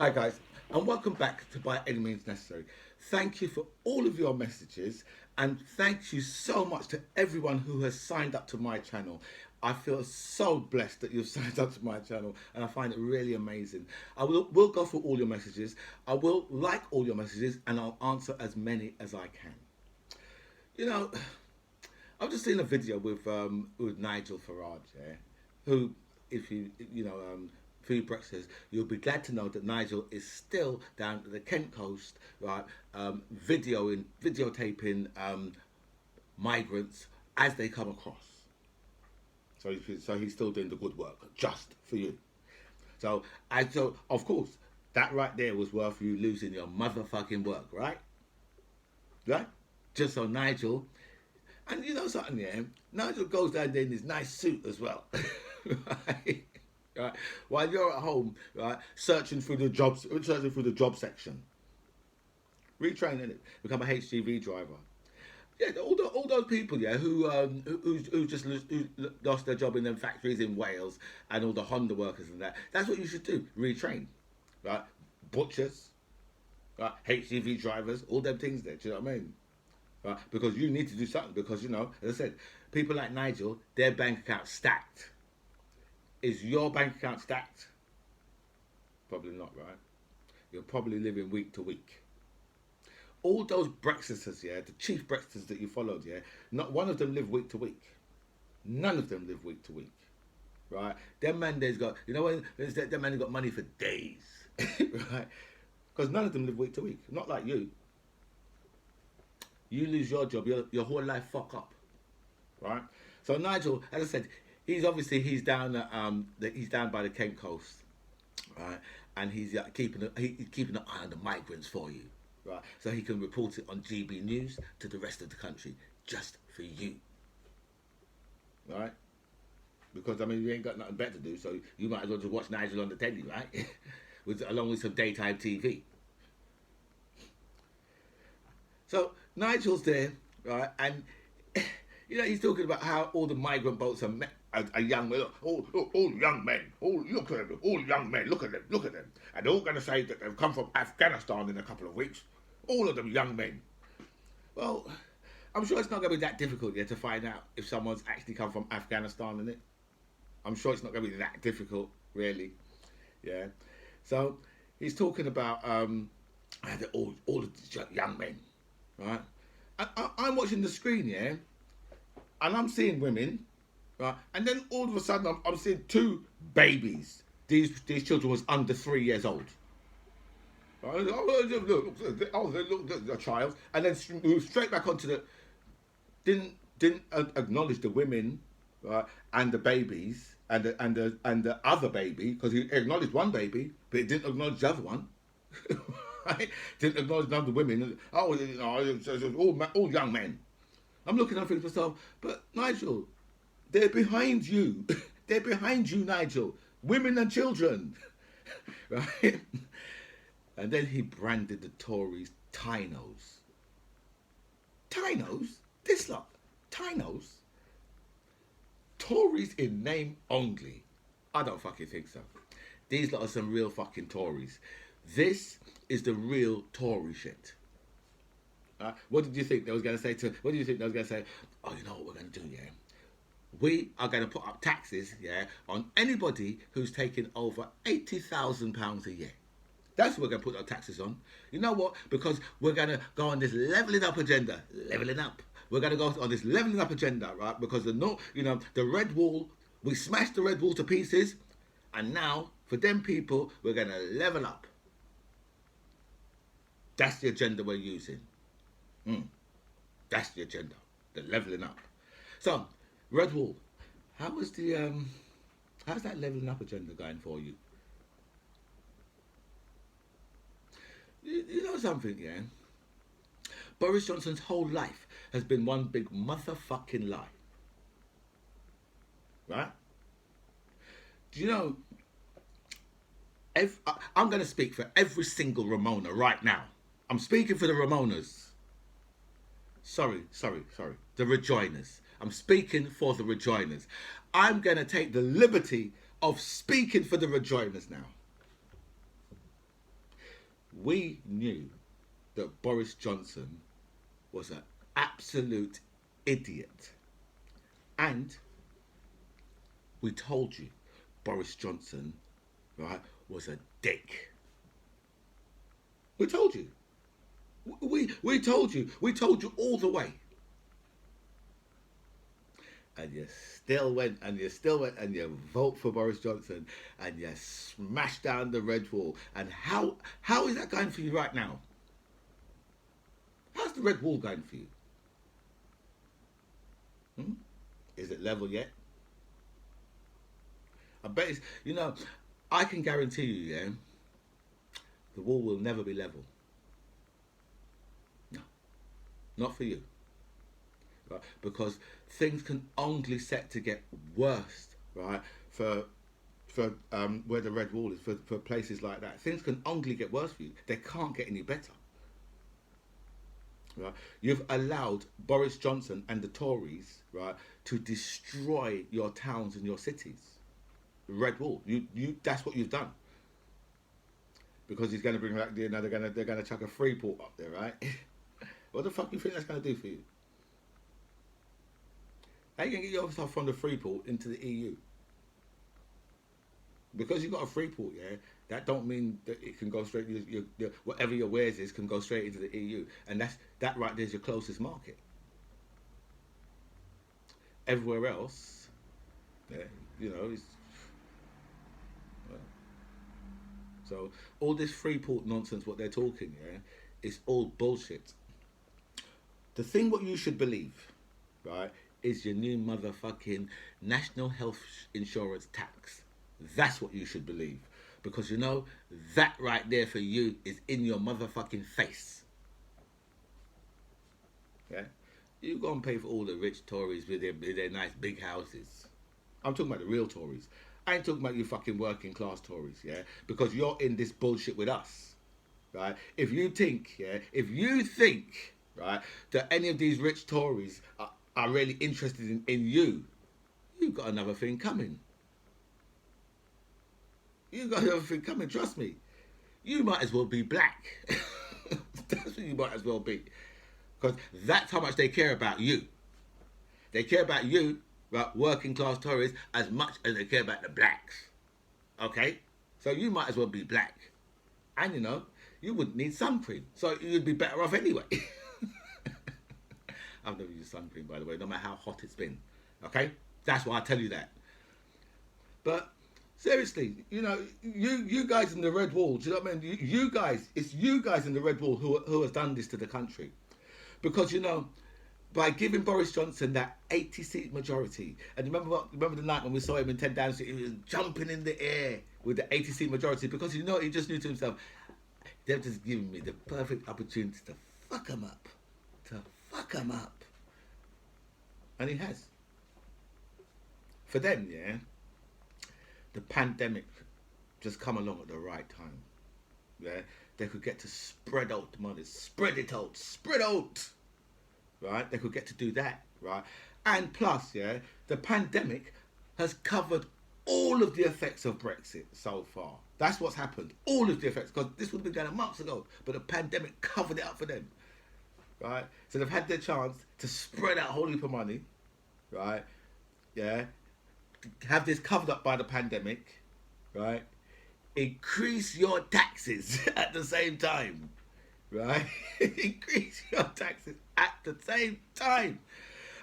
Hi guys, and welcome back to By Any Means Necessary. Thank you for all of your messages, and thank you so much to everyone who has signed up to my channel. I feel so blessed that you've signed up to my channel, and I find it really amazing. I will go through all your messages. I will like all your messages, and I'll answer as many as I can. You know, I've just seen a video with Nigel Farage, yeah, who, if for Brexit, you'll be glad to know that Nigel is still down at the Kent coast, right, videotaping migrants as they come across. So he's still doing the good work, just for you. So of course that right there was worth you losing your motherfucking work, right? Right? Just so Nigel, and you know something, yeah, Nigel goes down there in his nice suit as well, right? Right? While you're at home, right, searching through the job section, retraining it, become a HGV driver. Yeah, all those people, yeah, who just who lost their job in them factories in Wales, and all the Honda workers and that. That's what you should do. Retrain, right? Butchers, right? HGV drivers, all them things there. Do you know what I mean? Right? Because you need to do something. Because as I said, people like Nigel, their bank account stacked. Is your bank account stacked? Probably not, right? You're probably living week to week. All those Brexiters, yeah, the chief Brexiters that you followed, yeah, not one of them live week to week. None of them live week to week, right? Them man, they's got, when them man got money for days, right? Because none of them live week to week. Not like you. You lose your job, your whole life fuck up, right? So Nigel, as I said, he's down he's down by the Kent coast, right? And he's keeping an eye on the migrants for you, right? So he can report it on GB News to the rest of the country, just for you, right? Because I mean, you ain't got nothing better to do, so you might as well just watch Nigel on the telly, right? Along with some daytime TV. So Nigel's there, right? And he's talking about how all the migrant boats are young men, all young men. Oh, look at them, all young men. Look at them, and they're all going to say that they've come from Afghanistan in a couple of weeks. All of them young men. Well, I'm sure it's not going to be that difficult yet to find out if someone's actually come from Afghanistan in it. I'm sure it's not going to be that difficult, really. Yeah. So he's talking about all of these young men, right? I'm watching the screen, yeah, and I'm seeing women, right? And then all of a sudden, I'm seeing two babies. These children was under 3 years old. Right? Look, a child, and then moved straight back onto the. Didn't acknowledge the women, right, and the babies, and the other baby, because he acknowledged one baby, but he didn't acknowledge the other one. Right? Didn't acknowledge none of the women. Oh, it's all young men. I'm looking at things myself, but Nigel, they're behind you. They're behind you, Nigel. Women and children. Right? And then he branded the Tories Tinos. Tinos? This lot. Tinos? Tories in name only. I don't fucking think so. These lot are some real fucking Tories. This is the real Tory shit. What did you think they was going to say what do you think they was going to say? Oh, you know what we're going to do, yeah? We are going to put up taxes, yeah, on anybody who's taking over £80,000 a year. That's what we're going to put our taxes on. You know what? Because we're going to go on this leveling up agenda. Leveling up. We're going to go on this leveling up agenda, right? Because the red wall, we smashed the red wall to pieces, and now for them people, we're going to level up. That's the agenda we're using. That's the agenda. The leveling up. So, red wall. How's that leveling up agenda going for you? You know something, yeah? Boris Johnson's whole life has been one big motherfucking lie. Right? Do you know, I'm going to speak for every single Ramona right now. I'm speaking for the Ramonas. Sorry. The Rejoiners. I'm speaking for the Rejoiners. I'm going to take the liberty of speaking for the Rejoiners now. We knew that Boris Johnson was an absolute idiot. And we told you Boris Johnson, right, was a dick. We told you. We told you. We told you all the way. And you still went and you vote for Boris Johnson and you smash down the red wall. And how is that going for you right now? How's the red wall going for you? Is it level yet? I bet it's, I can guarantee you, yeah, the wall will never be level. No, not for you. Right? Because things can only set to get worse, right? For where the red wall is, for places like that, things can only get worse for you. They can't get any better. Right? You've allowed Boris Johnson and the Tories, right, to destroy your towns and your cities. Red wall. That's what you've done. Because he's going to bring back, they're going to chuck a free port up there, right? What the fuck do you think that's going to do for you? How are you going to get yourself from the free port into the EU? Because you've got a free port, yeah, that don't mean that it can go straight. Whatever your wares is can go straight into the EU, and that right there's your closest market. Everywhere else, yeah, is well, so all this free port nonsense. What they're talking, yeah, is all bullshit. The thing what you should believe, right, is your new motherfucking national health insurance tax. That's what you should believe. Because that right there for you is in your motherfucking face. Yeah? You go and pay for all the rich Tories with their nice big houses. I'm talking about the real Tories. I ain't talking about you fucking working class Tories, yeah? Because you're in this bullshit with us. Right? If you think, right, that any of these rich Tories are really interested in you, you've got another thing coming. You've got another thing coming, trust me. You might as well be black. That's what you might as well be. Because that's how much they care about you. They care about you, right, working class Tories, as much as they care about the blacks. Okay? So you might as well be black. And you wouldn't need sun cream. So you'd be better off anyway. I've never used sun cream, by the way, no matter how hot it's been. Okay? That's why I tell you that. But seriously, you guys in the red wall, do you know what I mean? You guys, it's you guys in the red wall who has done this to the country. Because, by giving Boris Johnson that 80-seat majority, and remember the night when we saw him in 10 Downing Street, he was jumping in the air with the 80-seat majority, because he just knew to himself, they've just given me the perfect opportunity to fuck him up. And he has. For them, yeah, the pandemic just come along at the right time. Yeah, they could get to spread out the money, spread out. Right, they could get to do that, right? And plus, yeah, the pandemic has covered all of the effects of Brexit so far. That's what's happened. All of the effects, because this would have been going on months ago, but the pandemic covered it up for them. Right? So they've had their chance to spread out a whole heap of money, right? Yeah. Have this covered up by the pandemic, right? Increase your taxes at the same time, right? Increase your taxes at the same time.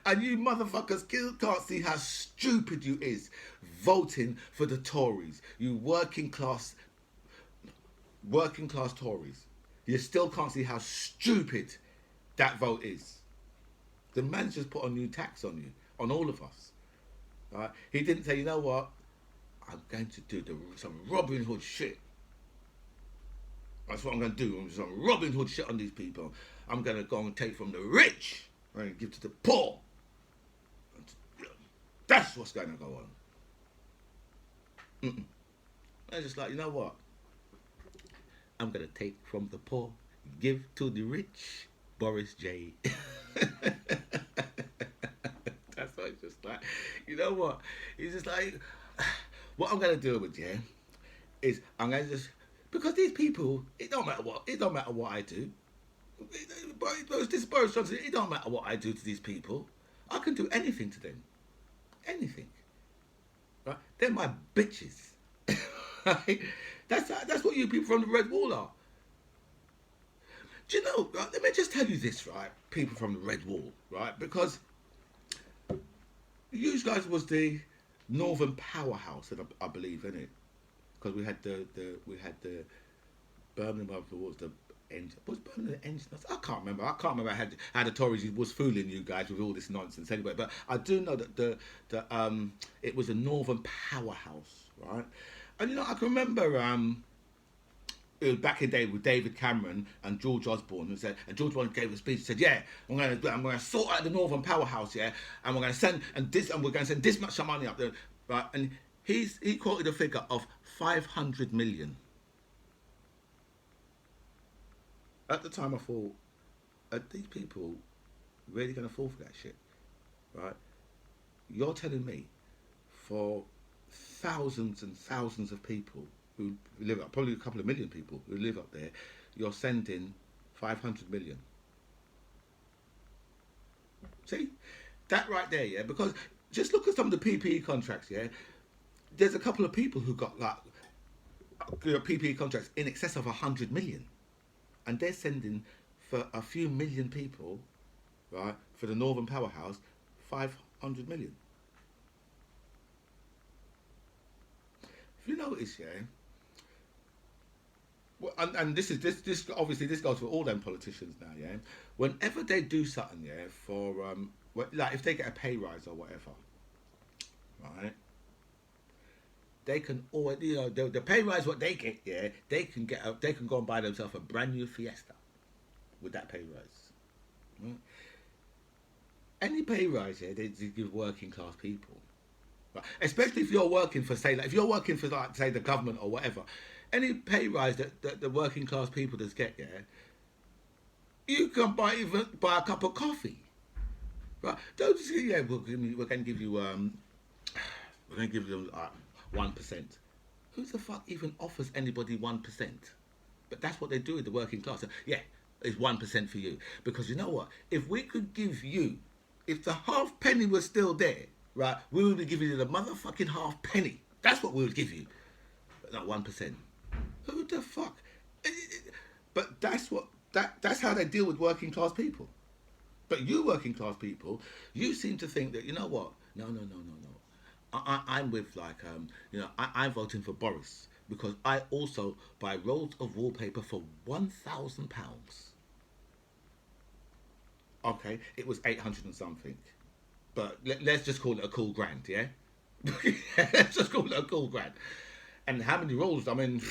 And you motherfuckers still can't see how stupid you is voting for the Tories. You working class Tories. You still can't see how stupid that vote is. The man's just put a new tax on you, on all of us. Right? He didn't say, you know what? I'm going to do some Robin Hood shit. That's what I'm going to do. Some Robin Hood shit on these people. I'm going to go and take from the rich and give to the poor. That's what's going to go on. I'm just like, you know what? I'm going to take from the poor, give to the rich. Boris J. That's what it's just like. You know what? He's just like, what I'm going to do with you is I'm going to just, Because these people, it don't matter what I do. But this Boris Johnson, it don't matter what I do to these people. I can do anything to them. Anything. Right? They're my bitches. Right? That's what you people from the Red Wall are. Do you know, right, let me just tell you this, right? People from the Red Wall, right? Because you guys was the Northern powerhouse, I believe, innit? Because we had the Birmingham was the engine. Was Birmingham the engine? I can't remember. How the Tories was fooling you guys with all this nonsense anyway. But I do know that it was a Northern powerhouse, right? And you know, I can remember it was back in the day with David Cameron and George Osborne, and George Osborne gave a speech. Said, "Yeah, I'm gonna sort out the Northern powerhouse, yeah, and we're gonna send this much money up there, right?" And he quoted a figure of 500 million. At the time, I thought, are these people really gonna fall for that shit, right? You're telling me, for thousands and thousands of people who live up, probably a couple of million people who live up there, you're sending 500 million. See? That right there, yeah? Because just look at some of the PPE contracts, yeah? There's a couple of people who got like PPE contracts in excess of 100 million. And they're sending for a few million people, right, for the Northern powerhouse, 500 million. If you notice, yeah, well, and this obviously this goes for all them politicians now, yeah. Whenever they do something, yeah, for like if they get a pay rise or whatever, right, they can always, you know, the pay rise what they get, yeah, they can go and buy themselves a brand new Fiesta with that pay rise. Right? Any pay rise, yeah, they give working class people. Right. Especially if you're working for, say, like, if you're working for, like, say, the government or whatever, any pay rise that the working class people does get, yeah, you can buy a cup of coffee, right? Don't just say, yeah, we're going to give you 1%. Who the fuck even offers anybody 1%? But that's what they do with the working class. So, yeah, it's 1% for you, because you know what? If we could give you, if the half penny was still there, right, we would be giving you the motherfucking half penny. That's what we would give you. But not 1%. Who the fuck? But that's how they deal with working class people. But you working class people, you seem to think that, you know what? No. I'm with, like, you know, I'm voting for Boris because I also buy rolls of wallpaper for £1,000. Okay, it was 800 and something. But let's just call it a cool grand, yeah? Let's just call it a cool grand. And how many rolls? I mean,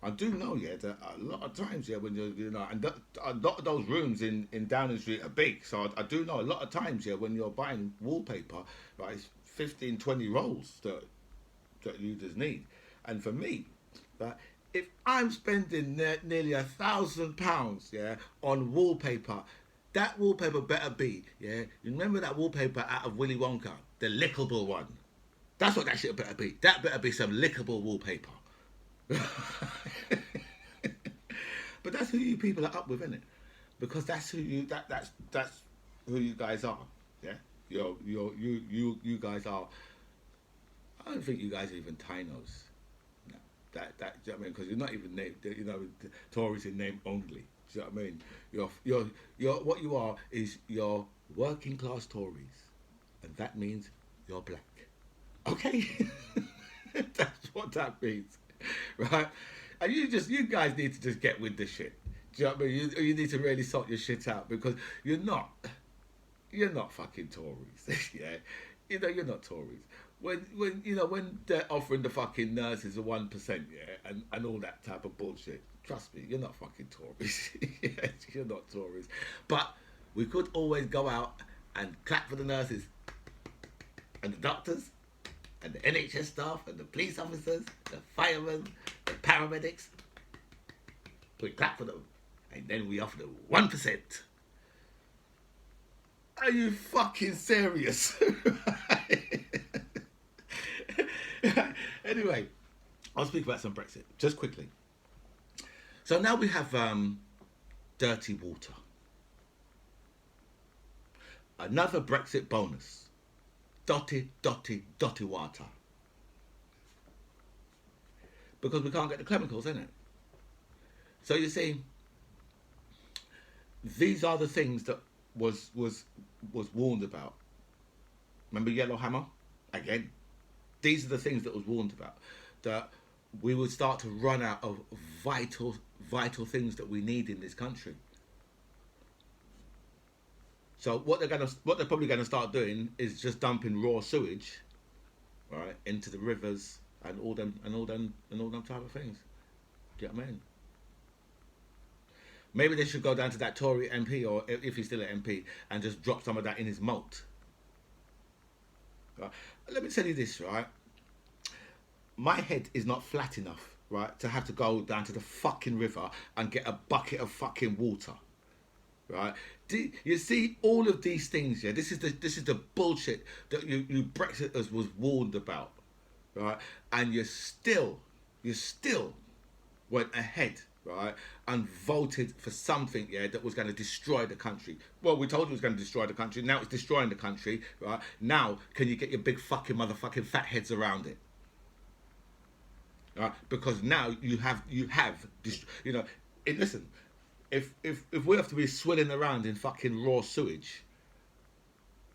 I do know, yeah, that a lot of times, yeah, when you know, and a lot of those rooms in Downing Street are big. So I do know a lot of times, yeah, when you're buying wallpaper, right, it's 15, 20 rolls that you just need. And for me, right, if I'm spending nearly £1,000, yeah, on wallpaper, that wallpaper better be, yeah. You remember that wallpaper out of Willy Wonka, the lickable one? That's what that shit better be. That better be some lickable wallpaper. But that's who you people are up with, isn't it? Because that's who you that's who you guys are. Yeah, you guys are. I don't think you guys are even Tinos. No, that you know what I mean, because you're not even named. You know, Tories in name only. Do you know what I mean? You're what you are is you're working class Tories, and that means you're black. Okay, that's what that means, right? And you guys need to just get with this shit. Do you know what I mean? You need to really sort your shit out, because you're not fucking Tories. Yeah, you know, you're not Tories. When they're offering the fucking nurses a 1%, yeah, and all that type of bullshit. Trust me, you're not fucking Tories. Yes, you're not Tories. But we could always go out and clap for the nurses and the doctors and the NHS staff and the police officers, the firemen, the paramedics. We clap for them, and then we offer them 1%. Are you fucking serious? Anyway, I'll speak about some Brexit just quickly. So now we have dirty water. Another Brexit bonus. Dotty water. Because we can't get the chemicals in it. So you see, these are the things that was warned about. Remember Yellowhammer? Again, these are the things that was warned about. That we would start to run out of vital things that we need in this country. So what they're probably gonna start doing is just dumping raw sewage, right, into the rivers and all them type of things. Do you know what I mean? Maybe they should go down to that Tory MP, or if he's still an MP, and just drop some of that in his moat. Right? Let me tell you this, right? My head is not flat enough, right, to have to go down to the fucking river and get a bucket of fucking water, right? You see all of these things, yeah. This is the bullshit that you Brexiters was warned about, right? And you still went ahead, right, and voted for something, yeah, that was going to destroy the country. Well, we told you it was going to destroy the country. Now it's destroying the country, right? Now can you get your big fucking motherfucking fat heads around it? Right? Because now you have you know. Listen, if we have to be swilling around in fucking raw sewage,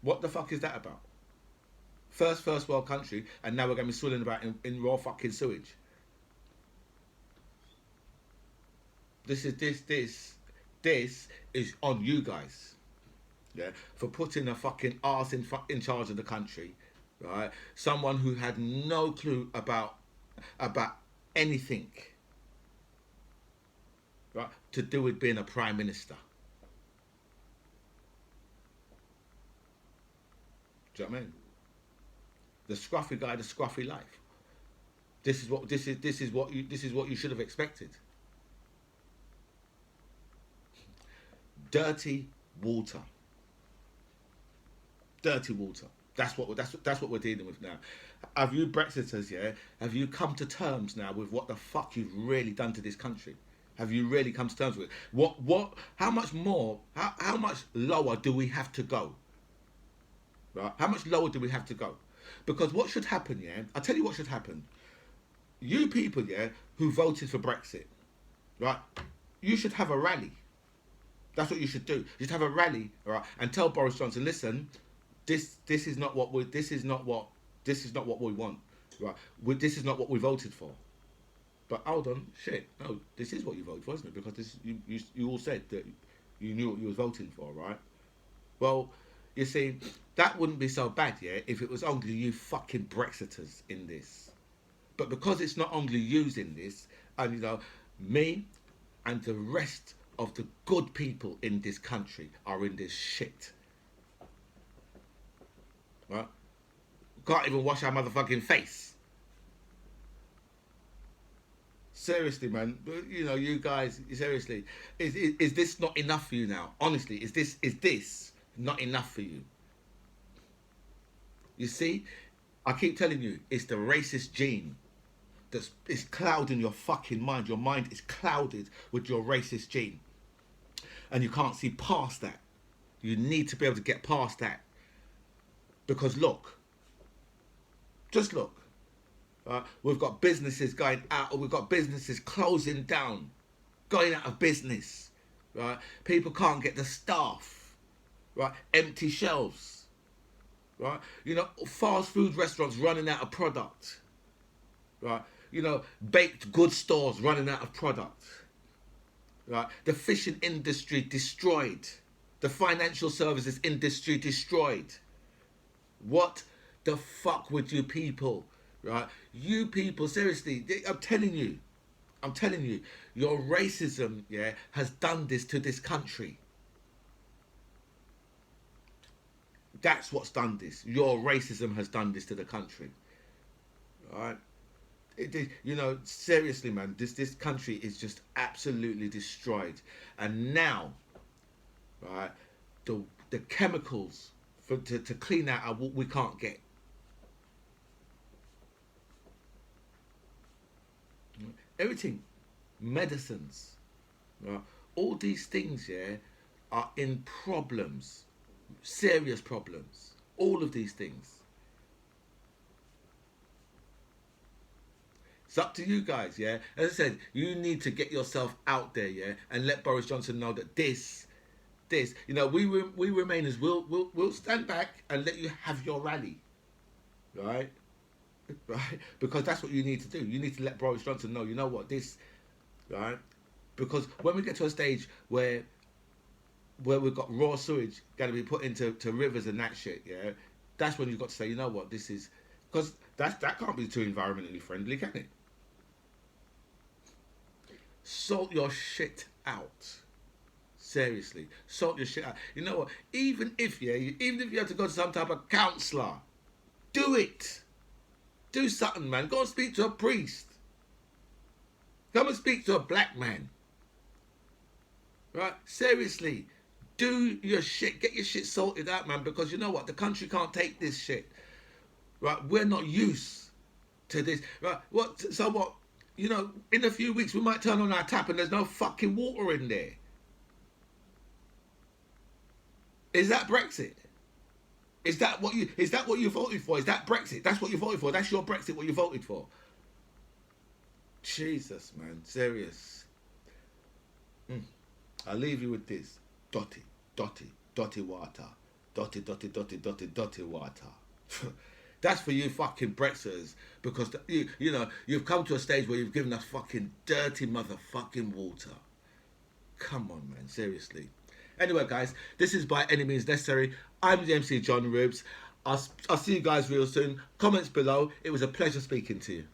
what the fuck is that about? First world country, and now we're gonna be swilling about in raw fucking sewage. This is on you guys, yeah, for putting a fucking arse in charge of the country, right? Someone who had no clue about anything, right, to do with being a prime minister. Do you know what I mean? The scruffy guy, the scruffy life. This is what you should have expected. Dirty water. Dirty water. That's what we're dealing with now. Have you Brexiters, yeah? Have you come to terms now with what the fuck you've really done to this country? Have you really come to terms with it? What? How much more? How much lower do we have to go? Right? How much lower do we have to go? Because what should happen, yeah? I'll tell you what should happen. You people, yeah, who voted for Brexit, right? You should have a rally. That's what you should do. You should have a rally, right, and tell Boris Johnson, listen, this is not what we want, right? This is not what we voted for. But hold on, shit, no, this is what you voted for, isn't it? Because you all said that you knew what you was voting for, right? Well, you see, that wouldn't be so bad, yeah, if it was only you fucking Brexiters in this. But because it's not only yous in this, and you know, me and the rest of the good people in this country are in this shit. Right? Can't even wash our motherfucking face. Seriously, man. You know, you guys, seriously, is this not enough for you now? Honestly, is this not enough for you? You see, I keep telling you, it's the racist gene it's clouding your fucking mind. Your mind is clouded with your racist gene. And you can't see past that. You need to be able to get past that. Because look, just look. We've got businesses going out, or we've got businesses closing down, going out of business. Right? People can't get the staff. Right? Empty shelves. Right? You know, fast food restaurants running out of product. Right? You know, baked goods stores running out of product. Right? The fishing industry destroyed. The financial services industry destroyed. What the fuck with you people? Right? You people, seriously, I'm telling you, your racism, yeah, has done this to this country. That's what's done this. Your racism has done this to the country. Right? You know, seriously, man, this country is just absolutely destroyed. And now, right, the chemicals to clean out what we can't get. Everything, medicines, Right? All these things, yeah, are in problems, serious problems. All of these things. It's up to you guys, yeah. As I said, you need to get yourself out there, yeah, and let Boris Johnson know that this, you know, we Remainers will stand back and let you have your rally, right, right, because that's what you need to do. You need to let Boris Johnson know, you know what, this, right, because when we get to a stage where we've got raw sewage going to be put into rivers and that shit, yeah, that's when you've got to say, you know what, this is, because that can't be too environmentally friendly, can it? Sort your shit out. Seriously, sort your shit out. You know what? Even if you have to go to some type of counselor, do it. Do something, man. Go and speak to a priest. Come and speak to a black man. Right? Seriously, do your shit. Get your shit sorted out, man. Because you know what? The country can't take this shit. Right? We're not used to this. Right? What? So what? You know, in a few weeks we might turn on our tap and there's no fucking water in there. Is that Brexit? Is that what you voted for? Is that Brexit? That's what you voted for. That's your Brexit, what you voted for. Jesus, man. Serious. I'll leave you with this. Dotty, dotty, dotty water. Dotty, dotty, dotty, dotty, dotty water. That's for you fucking Brexiters. Because, you know, you've come to a stage where you've given us fucking dirty motherfucking water. Come on, man. Seriously. Anyway, guys, this is By Any Means Necessary. I'm the MC John Ribs. I'll see you guys real soon. Comments below. It was a pleasure speaking to you.